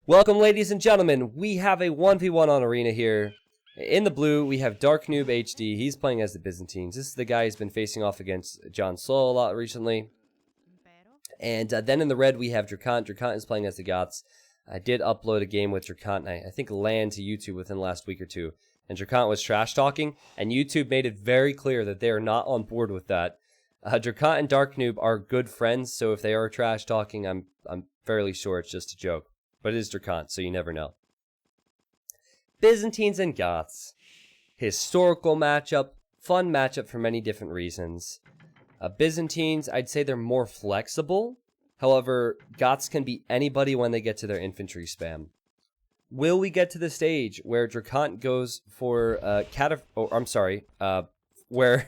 Welcome, ladies and gentlemen. We have a 1v1 on Arena here. In the blue, we have Dark Noob HD. He's playing as the Byzantines. This is the guy who's been facing off against John Slow a lot recently. And then in the red, we have Drakant. Drakant is playing as the Goths. I did upload a game with Drakant, I think land to YouTube within the last week or two. And Drakant was trash-talking, and YouTube made it very clear that they are not on board with that. Drakant and Dark Noob are good friends, so if they are trash-talking, I'm fairly sure it's just a joke. But it is Drakant, so you never know. Byzantines and Goths. Historical matchup. Fun matchup for many different reasons. Byzantines, I'd say they're more flexible. However, Goths can beat anybody when they get to their infantry spam. Will we get to the stage where Drakant goes for where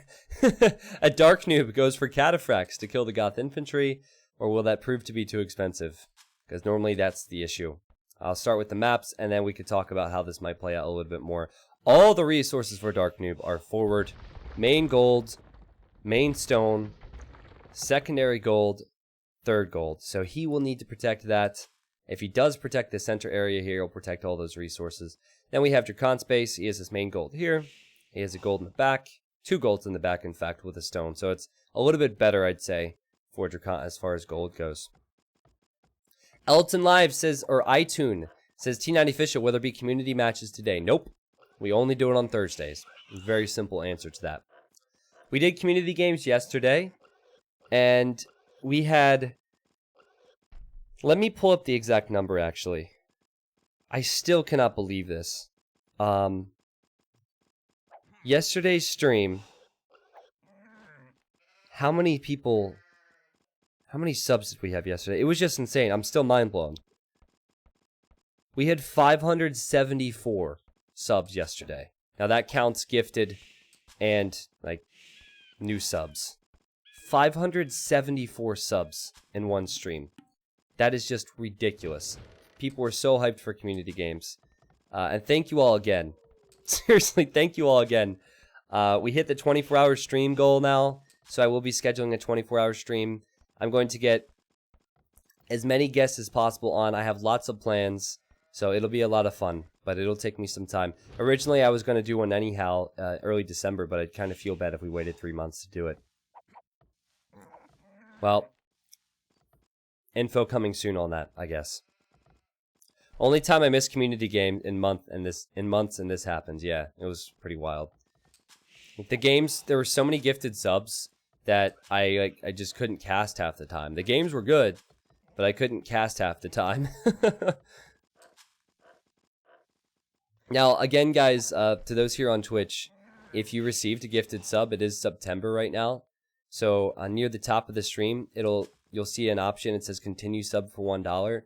a Dark Noob goes for Cataphracts to kill the Goth infantry, or will that prove to be too expensive? Because normally that's the issue. I'll start with the maps, and then we could talk about how this might play out a little bit more. All the resources for Dark Noob are forward, main gold, main stone, secondary gold, third gold. So he will need to protect that. If he does protect the center area here, he'll protect all those resources. Then we have Drakant's base. He has his main gold here. He has a gold in the back. 2 golds in the back, in fact, with a stone. So it's a little bit better, I'd say, for Drakant as far as gold goes. Elton Live says, or iTunes says, T90 official, will there be community matches today? Nope. We only do it on Thursdays. Very simple answer to that. We did community games yesterday, and we had... Let me pull up the exact number, actually. I still cannot believe this. Yesterday's stream, how many subs did we have yesterday? It was just insane. I'm still mind blown. We had 574 subs yesterday. Now that counts gifted and like new subs. 574 subs in one stream. That is just ridiculous. People were so hyped for community games. And thank you all again. Seriously, thank you all again. We hit the 24-hour stream goal now, so I will be scheduling a 24-hour stream. I'm going to get as many guests as possible on. I have lots of plans, so it'll be a lot of fun, but it'll take me some time. Originally, I was going to do one anyhow, early December, but I'd kind of feel bad if we waited 3 months to do it. Well, info coming soon on that, I guess. Only time I missed community game in months and this happens. Yeah, it was pretty wild. The games, there were so many gifted subs that I just couldn't cast half the time. The games were good, but I couldn't cast half the time. Now, again, guys, to those here on Twitch, if you received a gifted sub, it is September right now. So near the top of the stream, you'll see an option. It says continue sub for $1.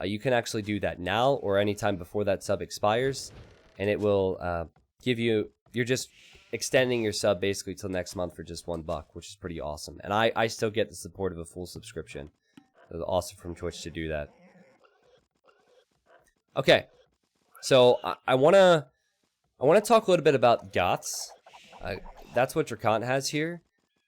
You can actually do that now or anytime before that sub expires, and it will give you. You're just extending your sub basically till next month for just $1, which is pretty awesome. And I still get the support of a full subscription. It was awesome from Twitch to do that. Okay, so I wanna talk a little bit about Goths. That's what Drakant has here.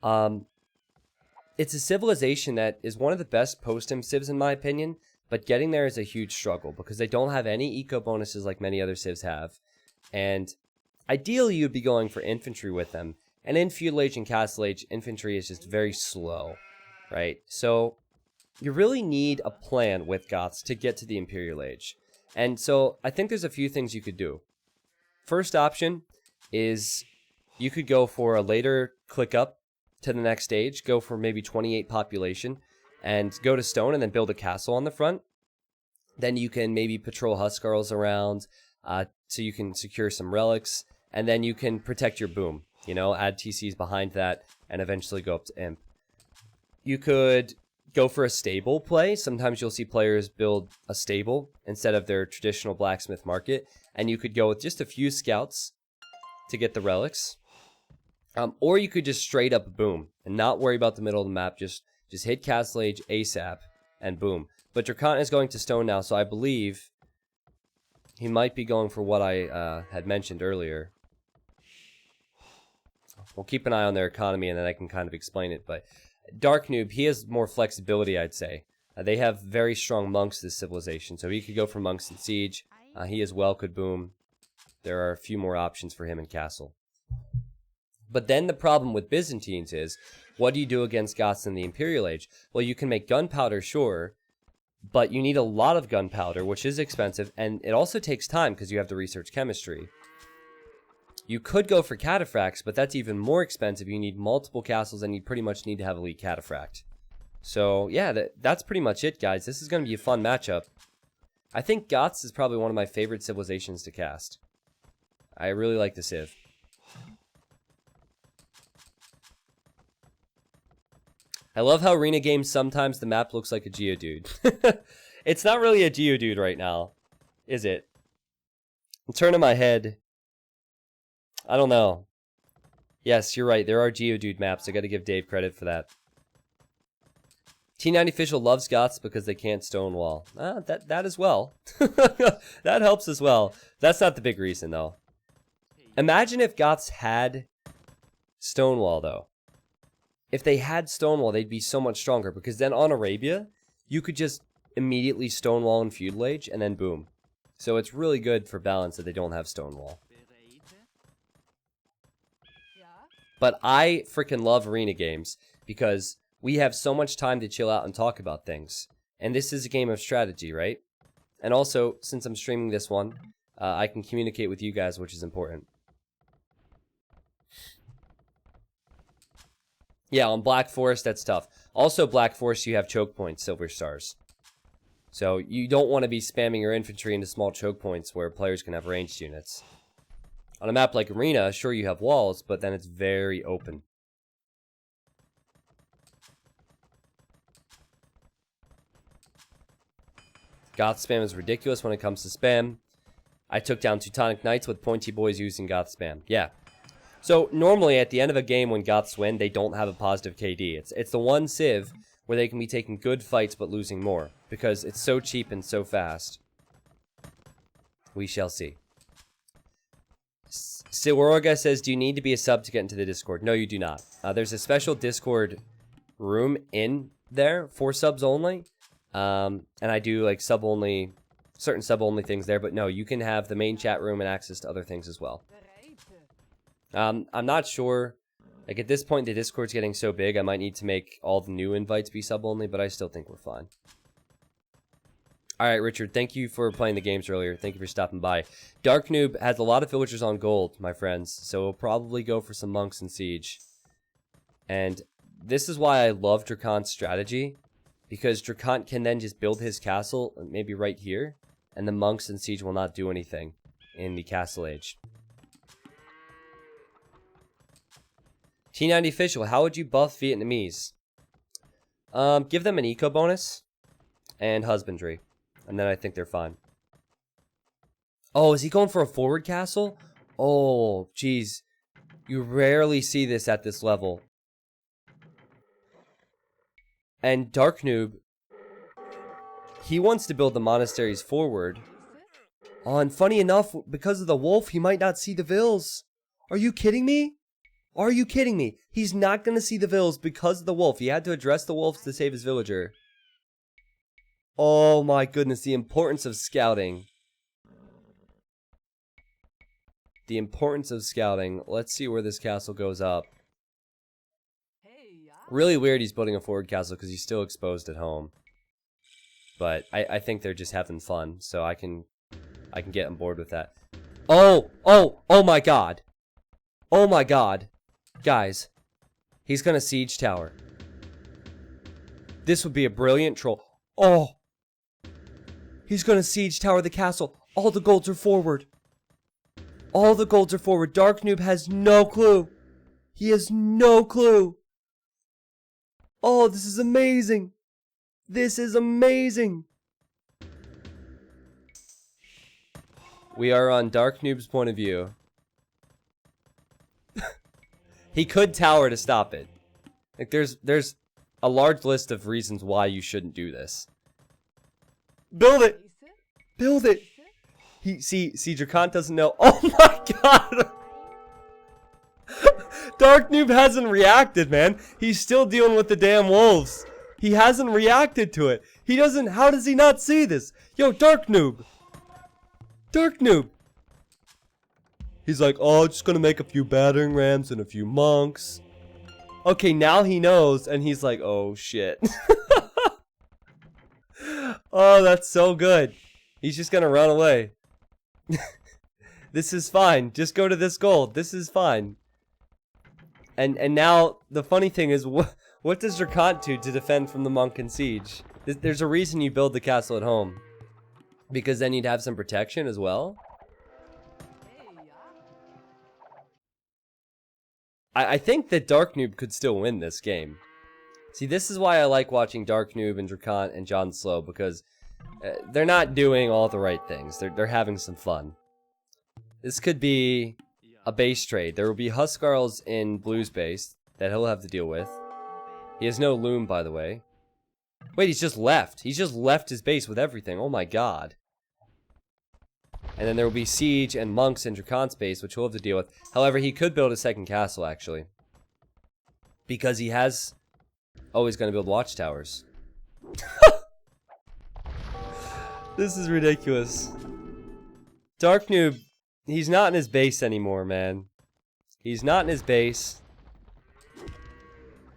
It's a civilization that is one of the best post-him civs in my opinion, but getting there is a huge struggle because they don't have any eco bonuses like many other civs have. And ideally you'd be going for infantry with them. And in Feudal Age and Castle Age, infantry is just very slow, right? So you really need a plan with Goths to get to the Imperial Age. And so I think there's a few things you could do. First option is you could go for a later click up to the next stage, go for maybe 28 population, and go to stone and then build a castle on the front. Then you can maybe patrol Huskarls around, so you can secure some relics, and then you can protect your boom, you know, add TCs behind that, and eventually go up to Imp. You could go for a stable play. Sometimes you'll see players build a stable instead of their traditional blacksmith market, and you could go with just a few scouts to get the relics. Or you could just straight up boom and not worry about the middle of the map. Just hit Castle Age ASAP and boom. But Drakant is going to stone now, so I believe he might be going for what I had mentioned earlier. We'll keep an eye on their economy and then I can kind of explain it. But Dark Noob, he has more flexibility, I'd say. They have very strong monks, this civilization, so he could go for monks in siege. He as well could boom. There are a few more options for him in castle. But then the problem with Byzantines is, what do you do against Goths in the Imperial Age? Well, you can make gunpowder, sure, but you need a lot of gunpowder, which is expensive, and it also takes time because you have to research chemistry. You could go for cataphracts, but that's even more expensive. You need multiple castles, and you pretty much need to have elite cataphract. So, yeah, that's pretty much it, guys. This is going to be a fun matchup. I think Goths is probably one of my favorite civilizations to cast. I really like the Civ. I love how arena games, sometimes the map looks like a Geodude. It's not really a Geodude right now, is it? I'm turning my head. I don't know. Yes, you're right. There are Geodude maps. I got to give Dave credit for that. T90 Official loves Goths because they can't stonewall. That as well. That helps as well. That's not the big reason, though. Imagine if Goths had stonewall, though. If they had stonewall, they'd be so much stronger, because then on Arabia, you could just immediately stonewall in feudal age, and then boom. So it's really good for balance that they don't have stonewall. But I freaking love arena games, because we have so much time to chill out and talk about things. And this is a game of strategy, right? And also, since I'm streaming this one, I can communicate with you guys, which is important. Yeah, on Black Forest, that's tough. Also, Black Forest, you have choke points, silver stars. So you don't want to be spamming your infantry into small choke points where players can have ranged units. On a map like Arena, sure you have walls, but then it's very open. Goth spam is ridiculous when it comes to spam. I took down Teutonic Knights with pointy boys using Goth spam. Yeah. So, normally, at the end of a game when Goths win, they don't have a positive KD. It's the one Civ where they can be taking good fights but losing more, because it's so cheap and so fast. We shall see. Siworoga says, do you need to be a sub to get into the Discord? No, you do not. There's a special Discord room in there for subs only. And I do, like, sub-only, certain sub-only things there, but no, you can have the main chat room and access to other things as well. I'm not sure, like at this point the Discord's getting so big I might need to make all the new invites be sub-only, but I still think we're fine. Alright, Richard, thank you for playing the games earlier. Thank you for stopping by. Dark Noob has a lot of villagers on gold, my friends, so we'll probably go for some monks in siege. And this is why I love Drakant's strategy, because Drakant can then just build his castle, maybe right here, and the monks in siege will not do anything in the castle age. T90 Official, how would you buff Vietnamese? Give them an eco bonus and husbandry, and then I think they're fine. Oh, is he going for a forward castle? Oh, jeez. You rarely see this at this level. And Dark Noob, he wants to build the monasteries forward. Oh, and funny enough, because of the wolf, he might not see the vills. Are you kidding me? Are you kidding me? He's not going to see the vills because of the wolf. He had to address the wolves to save his villager. Oh my goodness, the importance of scouting. The importance of scouting. Let's see where this castle goes up. Really weird he's building a forward castle because he's still exposed at home. But I think they're just having fun, so I can get on board with that. Oh my god. Oh my god. Guys, he's gonna siege tower. This would be a brilliant troll. Oh! He's gonna siege tower the castle. All the golds are forward. All the golds are forward. Dark Noob has no clue. He has no clue. Oh, this is amazing. This is amazing. We are on Dark Noob's point of view. He could tower to stop it. Like there's a large list of reasons why you shouldn't do this. Build it. Build it. See Drakant doesn't know. Oh my god. Dark Noob hasn't reacted, man. He's still dealing with the damn wolves. He hasn't reacted to it. He doesn't. How does he not see this? Yo, Dark Noob. Dark Noob. He's like, oh, just gonna make a few battering rams and a few monks. Okay, now he knows, and he's like, oh shit. Oh, that's so good. He's just gonna run away. This is fine. Just go to this gold. This is fine. And now the funny thing is, what does Drakant do to defend from the monk and siege? There's a reason you build the castle at home, because then you'd have some protection as well. I think that Dark Noob could still win this game. See, this is why I like watching Dark Noob and Drakant and John Slow, because they're not doing all the right things. They're having some fun. This could be a base trade. There will be Huskarls in Blue's base that he'll have to deal with. He has no loom, by the way. Wait, he's just left. He's just left his base with everything. Oh my god. And then there will be siege and monks in Drakant's base, which he'll have to deal with. However, he could build a second castle, actually. Because he has... Oh, he's going to build watchtowers. This is ridiculous. Dark Noob, he's not in his base anymore, man. He's not in his base.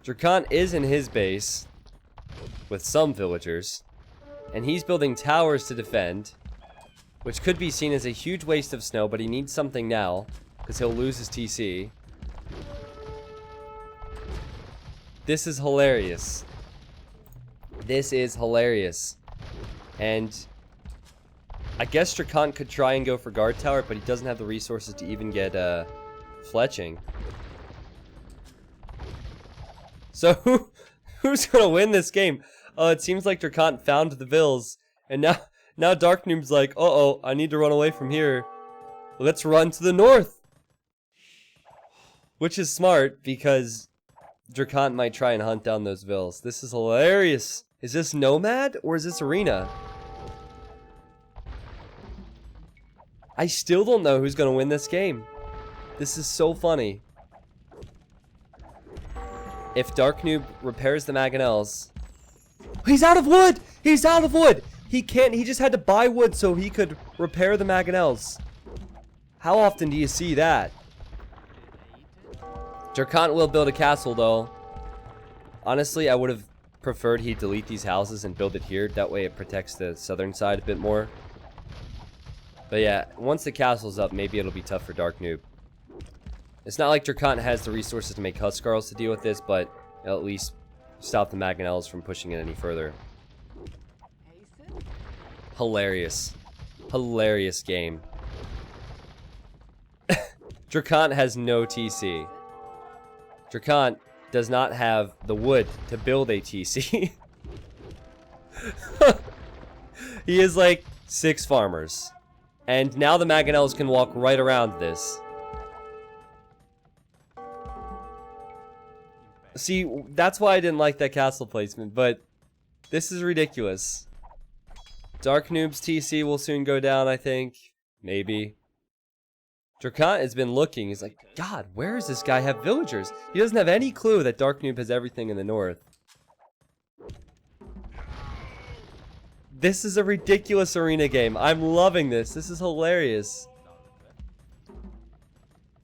Drakant is in his base. With some villagers. And he's building towers to defend. Which could be seen as a huge waste of snow, but he needs something now. Because he'll lose his TC. This is hilarious. This is hilarious. And I guess Drakant could try and go for guard tower, but he doesn't have the resources to even get fletching. So who's gonna win this game? Oh, it seems like Drakant found the vills, and now Dark Noob's like, uh-oh, I need to run away from here. Let's run to the north. Which is smart, because Drakant might try and hunt down those vills. This is hilarious. Is this Nomad, or is this Arena? I still don't know who's gonna win this game. This is so funny. If Dark Noob repairs the Mangonels... He's out of wood! He's out of wood! He just had to buy wood so he could repair the Mangonels. How often do you see that? Drakant will build a castle, though. Honestly, I would have preferred he delete these houses and build it here. That way it protects the southern side a bit more. But yeah, once the castle's up, maybe it'll be tough for Dark Noob. It's not like Drakant has the resources to make Huskarls to deal with this, but it'll at least stop the Mangonels from pushing it any further. Hilarious. Hilarious game. Drakant has no TC. Drakant does not have the wood to build a TC. He is like 6 farmers. And now the Mangonels can walk right around this. See, that's why I didn't like that castle placement, but this is ridiculous. Dark Noob's TC will soon go down, I think. Maybe. Drakant has been looking. He's like, God, where does this guy have villagers? He doesn't have any clue that Dark Noob has everything in the north. This is a ridiculous arena game. I'm loving this. This is hilarious.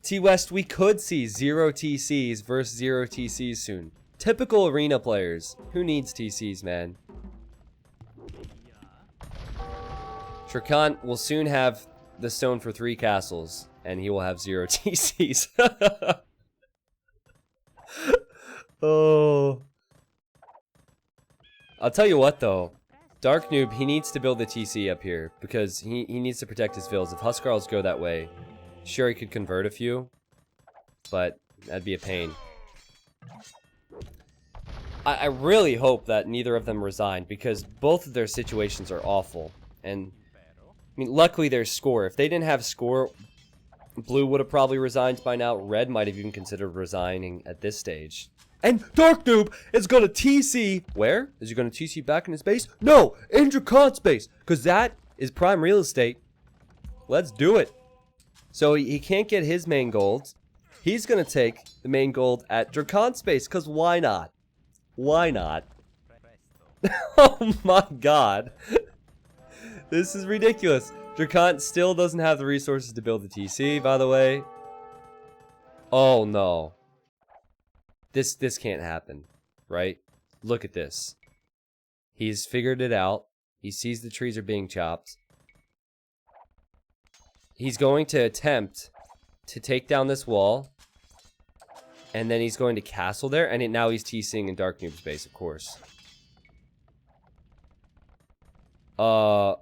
T-West, we could see 0 TCs versus 0 TCs soon. Typical arena players. Who needs TCs, man? Drakant will soon have the stone for 3 castles, and he will have 0 TCs. Oh. I'll tell you what, though. Dark Noob, he needs to build the TC up here, because he needs to protect his vills. If Huskarls go that way, sure, he could convert a few, but that'd be a pain. I really hope that neither of them resign, because both of their situations are awful. And, I mean, luckily there's score. If they didn't have score, Blue would have probably resigned by now. Red might have even considered resigning at this stage. And Dark Noob is going to TC. Where? Is he going to TC back in his base? No, in Drakant's base, because that is prime real estate. Let's do it. So he can't get his main gold. He's going to take the main gold at Drakant's base, because why not? Why not? Oh my god. This is ridiculous. Drakant still doesn't have the resources to build the TC, by the way. Oh no. This can't happen, right? Look at this. He's figured it out. He sees the trees are being chopped. He's going to attempt to take down this wall. And then he's going to castle there. And now he's TCing in Dark Noob's base, of course. What?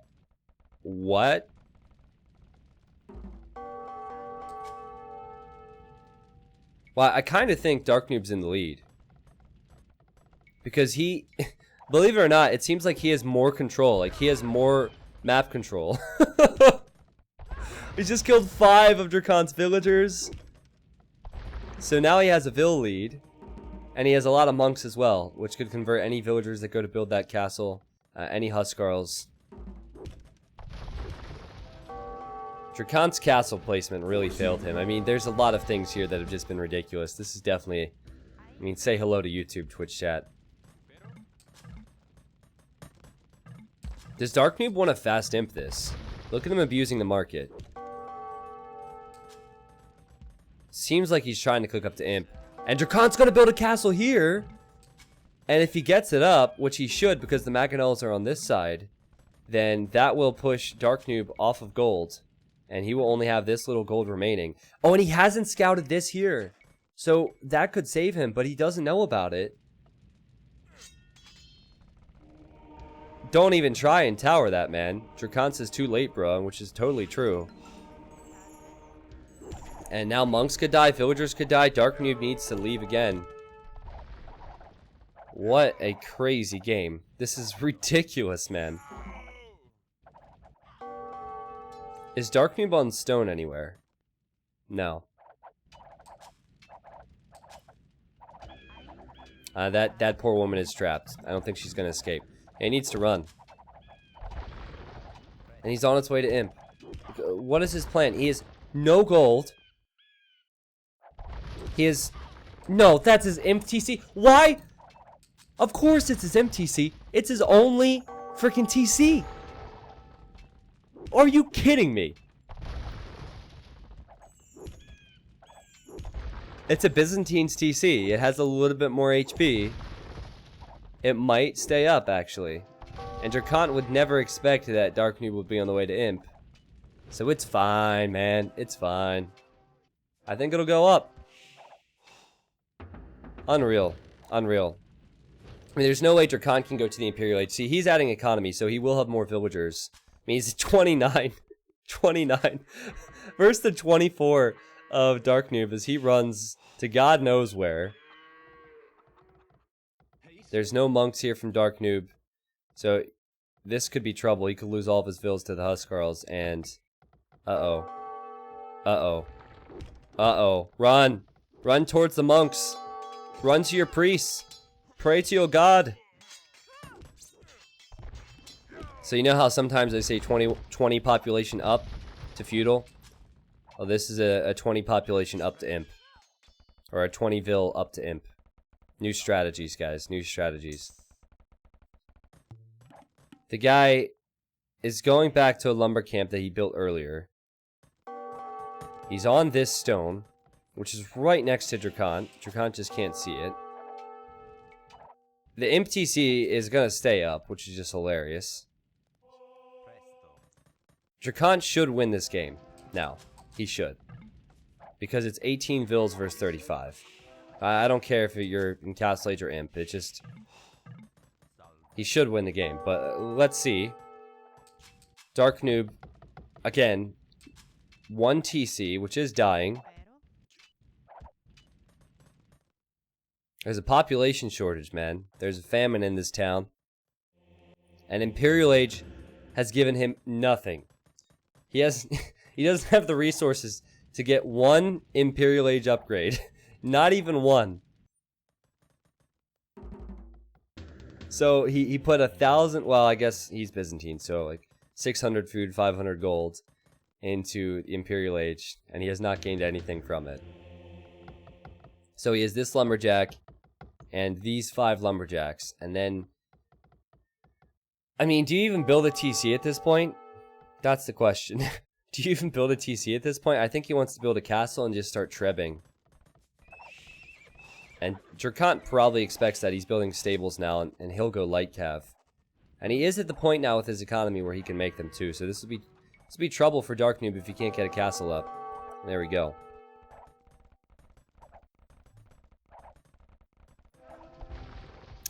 Well, I kind of think Dark Noob's in the lead. Because he... Believe it or not, it seems like he has more control. Like, he has more map control. He's just killed 5 of Drakant's villagers. So now he has a vill lead. And he has a lot of monks as well, which could convert any villagers that go to build that castle. Any Huskarls. Drakant's castle placement really failed him. I mean, there's a lot of things here that have just been ridiculous. This is definitely... I mean, say hello to YouTube, Twitch chat. Does Dark Noob want to fast imp this? Look at him abusing the market. Seems like he's trying to cook up to imp. And Drakant's going to build a castle here. And if he gets it up, which he should because the Mangonels are on this side, then that will push Dark Noob off of gold. And he will only have this little gold remaining. Oh, and he hasn't scouted this here. So that could save him, but he doesn't know about it. Don't even try and tower that, man. Drakant says too late, bro, which is totally true. And now monks could die, villagers could die. Dark Noob needs to leave again. What a crazy game. This is ridiculous, man. Is Dark Noob on stone anywhere? No. That poor woman is trapped. I don't think she's gonna escape. He needs to run. And he's on its way to imp. What is his plan? He has no gold. He is... No, that's his imp TC. Why? Of course it's his imp TC. It's his only freaking TC. Are you kidding me? It's a Byzantine's TC. It has a little bit more HP. It might stay up, actually. And Drakant would never expect that Dark Noob would be on the way to imp. So it's fine, man. It's fine. I think it'll go up. Unreal. Unreal. I mean, there's no way Drakant can go to the Imperial Age. See, he's adding economy, so he will have more villagers. I mean, he's 29. 29. Versus the 24 of Dark Noob as he runs to God knows where. There's no monks here from Dark Noob. So, this could be trouble. He could lose all of his vills to the Huskarls, and... Uh-oh. Uh-oh. Uh-oh. Run! Run towards the monks! Run to your priests! Pray to your god! So you know how sometimes I say 20 population up to feudal? Well, this is a 20 population up to imp. Or a 20 vill up to imp. New strategies, guys. New strategies. The guy is going back to a lumber camp that he built earlier. He's on this stone, which is right next to Drakant. Drakant just can't see it. The imp TC is going to stay up, which is just hilarious. Drakant should win this game. Now, he should. Because it's 18 vills versus 35. I don't care if you're in Castle Age or imp. It just... He should win the game. But let's see. Dark Noob, again, 1 TC, which is dying. There's a population shortage, man. There's a famine in this town. And Imperial Age has given him nothing. He doesn't have the resources to get 1 Imperial Age upgrade. Not even 1. So he put 1,000, well, I guess he's Byzantine, so like 600 food, 500 gold into the Imperial Age, and he has not gained anything from it. So he has this lumberjack and these 5 lumberjacks, and then I mean, do you even build a TC at this point? That's the question. Do you even build a TC at this point? I think he wants to build a castle and just start trebbing. And Drakant probably expects that. He's building stables now, and he'll go light cav. And he is at the point now with his economy where he can make them too. So this will be trouble for Dark Noob if he can't get a castle up. There we go.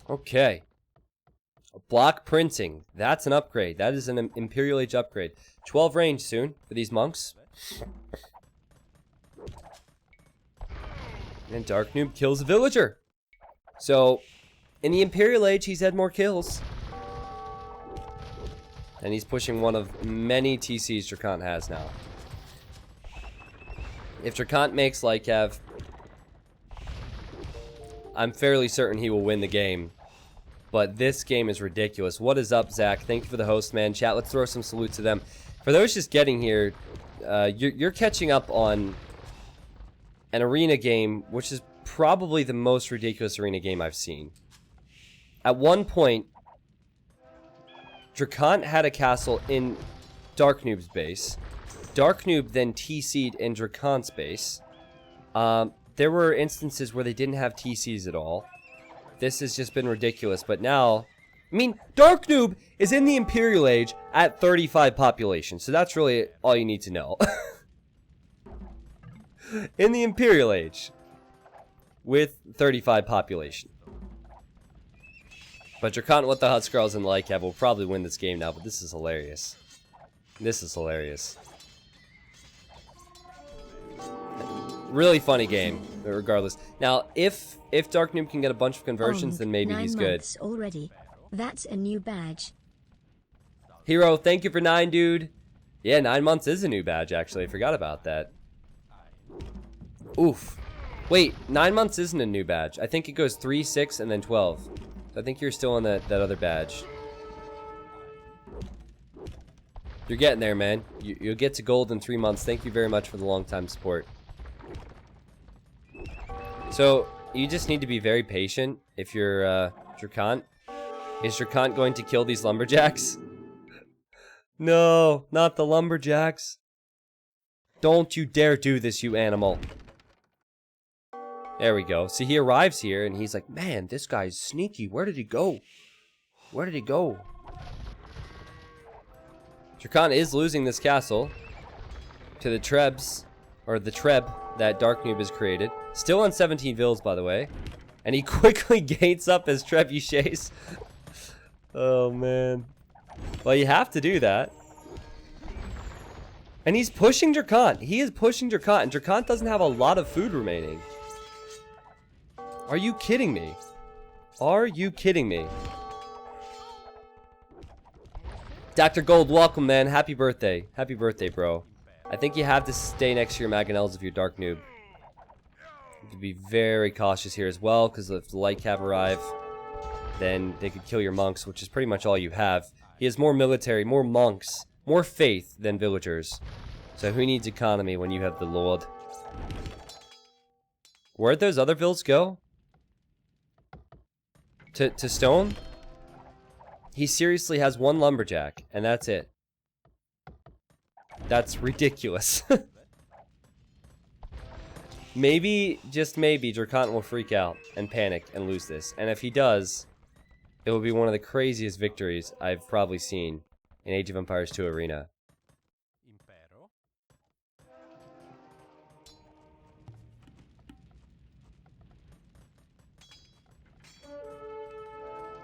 Okay. Block printing. That's an upgrade. That is an Imperial Age upgrade. 12 range soon for these monks. And Dark Noob kills a villager. So, in the Imperial Age, he's had more kills. And he's pushing one of many TCs Drakant has now. If Drakant makes Lycav, I'm fairly certain he will win the game. But this game is ridiculous. What is up, Zach? Thank you for the host, man. Chat, let's throw some salute to them. For those just getting here, you're catching up on an arena game, which is probably the most ridiculous arena game I've seen. At one point, Drakant had a castle in Dark Noob's base. Dark Noob then TC'd in Drakant's base. There were instances where they didn't have TCs at all. This has just been ridiculous, but now... I mean, Dark Noob is in the Imperial Age at 35 population, so that's really all you need to know. In the Imperial Age, with 35 population. But Drakant with the Hutskrulls and Lycav will probably win this game now, but this is hilarious. This is hilarious. Really funny game, regardless. Now, if Dark Noob can get a bunch of conversions, then maybe he's good. Already. That's a new badge. Hero, thank you for 9, dude. Yeah, 9 months is a new badge, actually. I forgot about that. Oof. Wait, 9 months isn't a new badge. I think it goes 3, 6, and then 12. I think you're still on that other badge. You're getting there, man. You'll get to gold in 3 months. Thank you very much for the long time support. So, you just need to be very patient if you're Drakant. Is Drakant going to kill these lumberjacks? No, not the lumberjacks. Don't you dare do this, you animal. There we go. See, he arrives here and he's like, man, this guy's sneaky. Where did he go? Where did he go? Drakant is losing this castle to the Trebs, or the Treb that Dark Noob has created. Still on 17 vills, by the way. And he quickly gates up his trebuchets. Oh, man. Well, you have to do that. And he's pushing Drakant. He is pushing Drakant, and Drakant doesn't have a lot of food remaining. Are you kidding me? Are you kidding me? Dr. Gold, welcome, man. Happy birthday. Happy birthday, bro. I think you have to stay next to your Mangonels if you're Dark Noob. You have to be very cautious here as well, because if the Light Cav arrive, then they could kill your monks, which is pretty much all you have. He has more military, more monks, more faith than villagers. So who needs economy when you have the Lord? Where'd those other vills go? To stone? He seriously has one lumberjack, and that's it. That's ridiculous. Maybe, just maybe, Drakant will freak out and panic and lose this. And if he does, it will be one of the craziest victories I've probably seen in Age of Empires 2 Arena.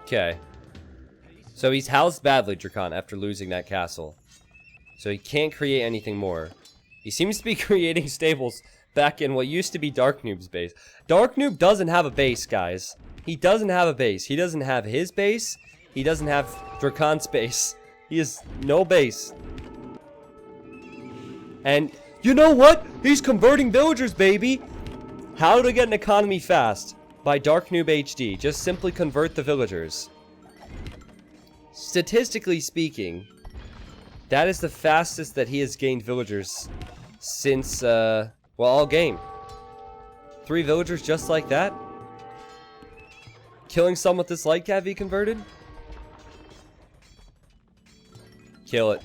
Okay. So he's housed badly, Drakant, after losing that castle. So he can't create anything more. He seems to be creating stables back in what used to be Dark Noob's base. Dark Noob doesn't have a base, guys. He doesn't have a base. He doesn't have his base. He doesn't have Drakant's base. He has no base. And you know what? He's converting villagers, baby. How to get an economy fast? By Dark Noob HD. Just simply convert the villagers. Statistically speaking, that is the fastest that he has gained villagers since, well, all game. 3 villagers just like that? Killing some with this light cav he converted? Kill it.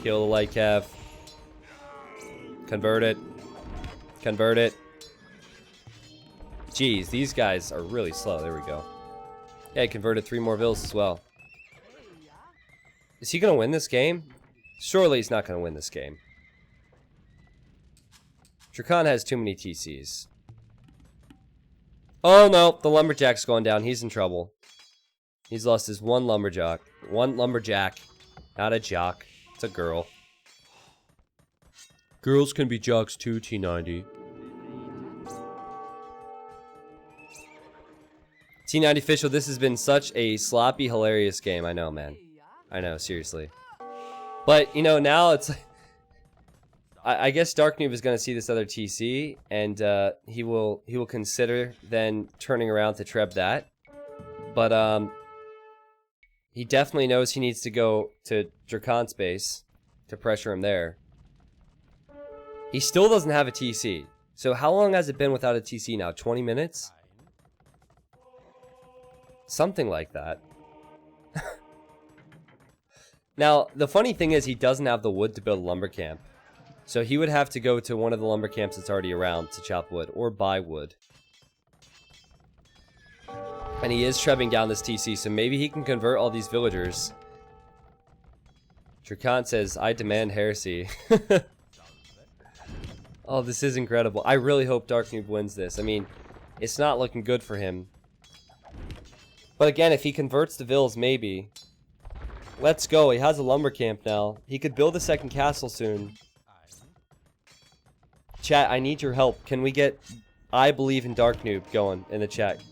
Kill the light cav. Convert it. Convert it. Jeez, these guys are really slow. There we go. Yeah, I converted 3 more vills as well. Is he gonna win this game? Surely he's not gonna win this game. Drakan has too many TCs. Oh no, the lumberjack's going down. He's in trouble. He's lost his one lumberjack. One lumberjack. Not a jock. It's a girl. Girls can be jocks too, T90. T90 official, this has been such a sloppy, hilarious game. I know, man. I know, seriously. But, you know, now it's... I guess Dark Noob is going to see this other TC, and he will consider then turning around to treb that. But, he definitely knows he needs to go to Drakan's base to pressure him there. He still doesn't have a TC. So how long has it been without a TC now? 20 minutes? Something like that. Now, the funny thing is he doesn't have the wood to build a lumber camp. So he would have to go to one of the lumber camps that's already around to chop wood or buy wood. And he is trebbing down this TC, so maybe he can convert all these villagers. Drakan says, I demand heresy. Oh, this is incredible. I really hope Dark Noob wins this. I mean, it's not looking good for him. But again, if he converts the vills, maybe. Let's go. He has a lumber camp now. He could build a second castle soon. Chat, I need your help. Can we get I believe in Dark Noob going in the chat?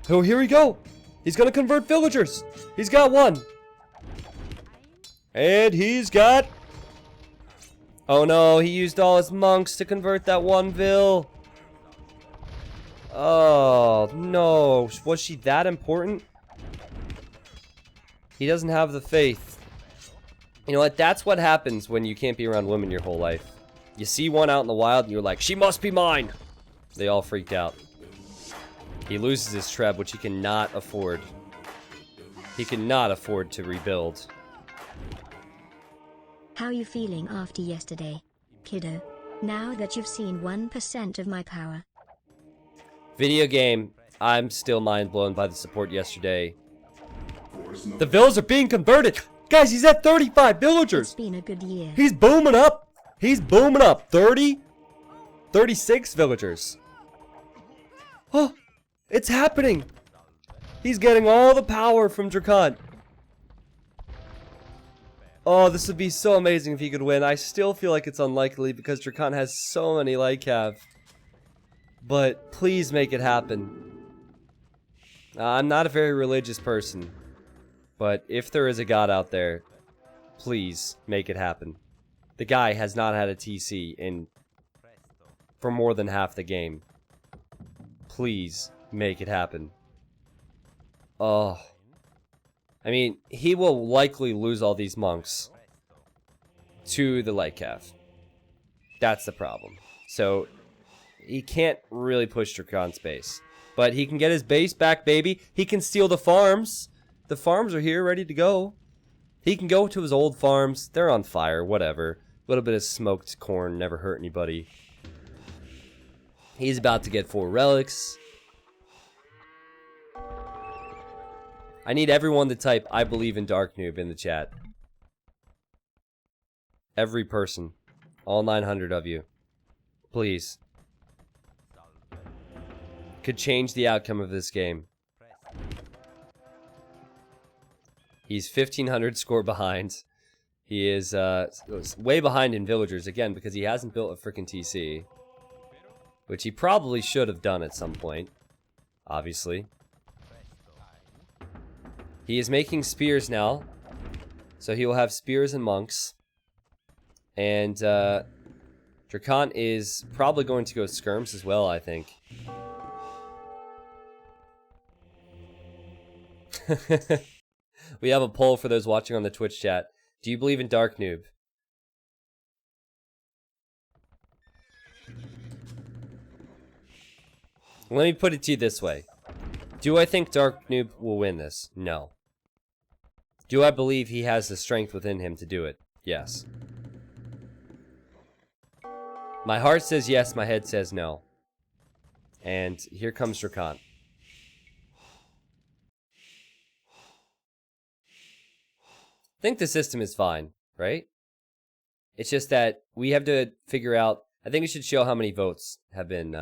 Oh, here we go. He's going to convert villagers. He's got one. And he's got... Oh no, he used all his monks to convert that one vill. Oh, no. Was she that important? He doesn't have the faith. You know what? That's what happens when you can't be around women your whole life. You see one out in the wild and you're like, she must be mine. They all freaked out. He loses his treb, which he cannot afford. He cannot afford to rebuild. How you feeling after yesterday, kiddo? Now that you've seen 1% of my power. Video game, I'm still mind blown by the support yesterday. The villas are being converted! Guys, he's at 35 villagers! It's been a good year. He's booming up! He's booming up! 30? 36 villagers. Oh, it's happening! He's getting all the power from Drakan. Oh, this would be so amazing if he could win. I still feel like it's unlikely because Drakan has so many light cav. But please make it happen. I'm not a very religious person. But if there is a god out there, please make it happen. The guy has not had a TC for more than half the game. Please make it happen. Oh. I mean, he will likely lose all these monks to the light cav. That's the problem. So, he can't really push Drakan's base. But he can get his base back, baby. He can steal the farms. The farms are here, ready to go. He can go to his old farms. They're on fire, whatever. A little bit of smoked corn, never hurt anybody. He's about to get 4 relics. I need everyone to type, I believe in Dark Noob in the chat. Every person. All 900 of you. Please. Could change the outcome of this game. He's 1,500 score behind. He is way behind in villagers, again, because he hasn't built a freaking TC. Which he probably should have done at some point. Obviously. He is making spears now. So he will have spears and monks. And Drakan is probably going to go skirms as well, I think. We have a poll for those watching on the Twitch chat. Do you believe in Dark Noob? Let me put it to you this way. Do I think Dark Noob will win this? No. Do I believe he has the strength within him to do it? Yes. My heart says yes, my head says no. And here comes Drakon. I think the system is fine, right? It's just that we have to figure out. I think we should show how many votes have been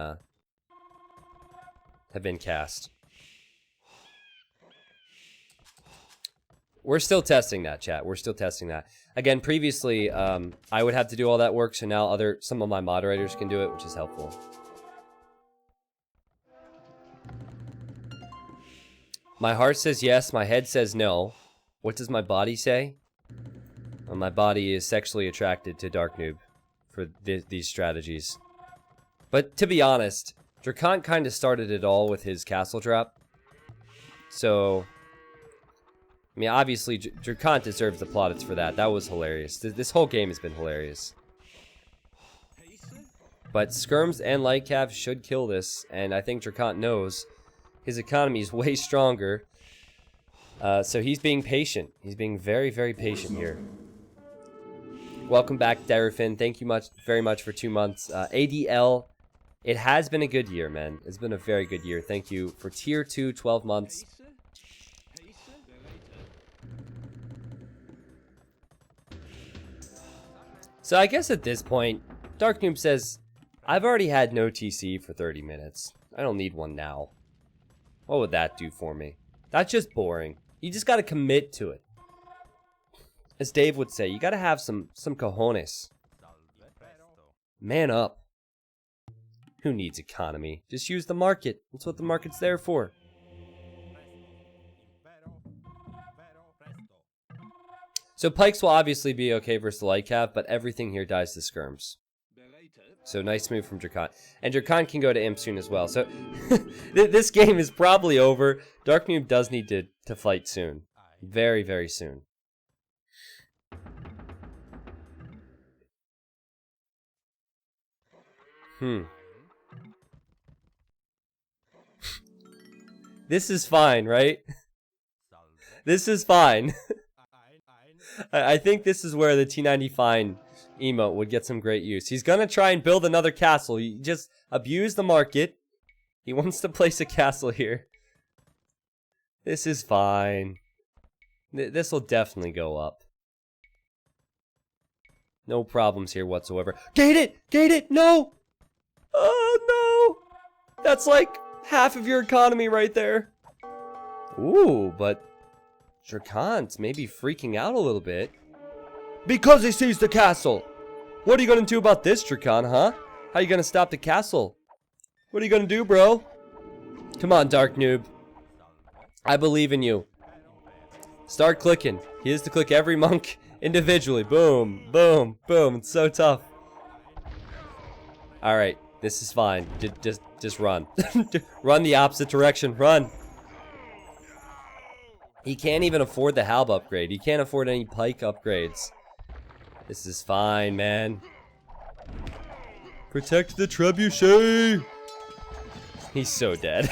cast. We're still testing that, chat. We're still testing that. Again, previously, I would have to do all that work, so now some of my moderators can do it, which is helpful. My heart says yes, my head says no. What does my body say? Well, my body is sexually attracted to Dark Noob for these strategies. But to be honest, Drakon kind of started it all with his castle drop. So, I mean, obviously, Drakon deserves the plaudits for that. That was hilarious. This whole game has been hilarious. But Skirms and Lightcav should kill this, and I think Drakon knows his economy is way stronger. So he's being patient. He's being very, very patient here. Welcome back, Derafin. Thank you very much for 2 months. ADL, it has been a good year, man. It's been a very good year. Thank you for tier 2, 12 months. So I guess at this point, Dark Noob says, I've already had no TC for 30 minutes. I don't need one now. What would that do for me? That's just boring. You just gotta commit to it. As Dave would say, you gotta have some cojones. Man up. Who needs economy? Just use the market. That's what the market's there for. So Pikes will obviously be okay versus the Lightcav, but everything here dies to Skirms. So nice move from Drakon. And Drakon can go to Imp soon as well. So this game is probably over. Dark Noob does need to fight soon. Very, very soon. This is fine, right? This is fine. I think this is where the T90 fine emote would get some great use. He's gonna try and build another castle. He just abuse the market. He wants to place a castle here. This is fine. This will definitely go up. No problems here whatsoever. Gate it! Gate it! No! Oh, no! That's like half of your economy right there. Ooh, but Drakon's maybe freaking out a little bit. Because he sees the castle! What are you gonna do about this, Drakon, huh? How are you gonna stop the castle? What are you gonna do, bro? Come on, Dark Noob. I believe in you. Start clicking. He has to click every monk individually. Boom, boom, boom. It's so tough. Alright, this is fine. Just run. Run the opposite direction. Run. He can't even afford the Halb upgrade. He can't afford any Pike upgrades. This is fine, man. Protect the trebuchet! He's so dead.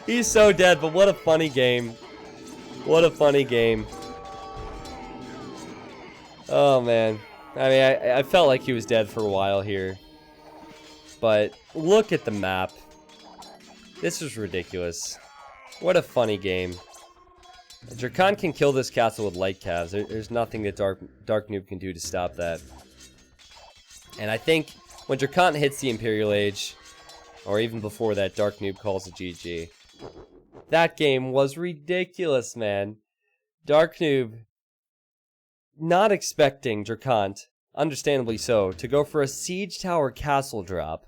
He's so dead, but what a funny game. What a funny game. Oh, man. I mean, I felt like he was dead for a while here. But look at the map. This is ridiculous. What a funny game. Drakon can kill this castle with light calves. There's nothing that Dark Noob can do to stop that. And I think when Drakon hits the Imperial Age, or even before that, Dark Noob calls it GG. That game was ridiculous, man. Dark Noob, not expecting Drakon, understandably so, to go for a Siege Tower castle drop.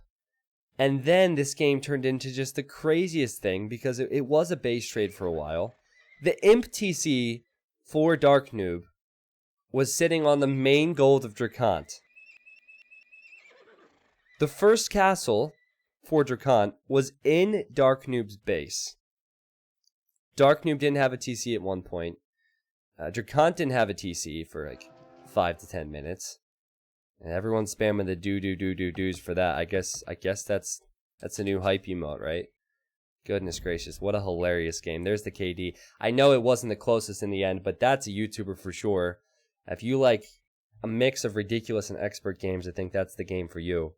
And then this game turned into just the craziest thing, because it was a base trade for a while. The Imp TC for Dark Noob was sitting on the main gold of Drakon. The first castle for Drakon was in Dark Noob's base. Dark Noob didn't have a TC at one point. Drakon didn't have a TC for like 5 to 10 minutes. And everyone's spamming the do's for that. I guess that's a new hype emote, right? Goodness gracious, what a hilarious game. There's the KD. I know it wasn't the closest in the end, but that's a YouTuber for sure. If you like a mix of ridiculous and expert games, I think that's the game for you.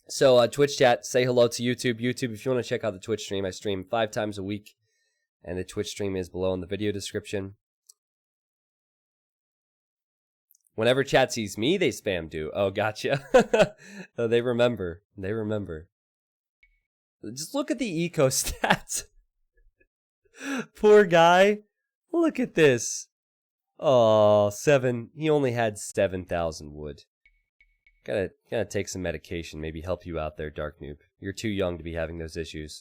So, Twitch chat, say hello to YouTube. YouTube, if you want to check out the Twitch stream, I stream 5 times a week, and the Twitch stream is below in the video description. Whenever chat sees me, they spam do. Oh, gotcha. Oh, they remember. They remember. Just look at the eco stats. Poor guy. Look at this. Oh, 7. He only had 7,000 wood. Gotta take some medication. Maybe help you out there, Dark Noob. You're too young to be having those issues.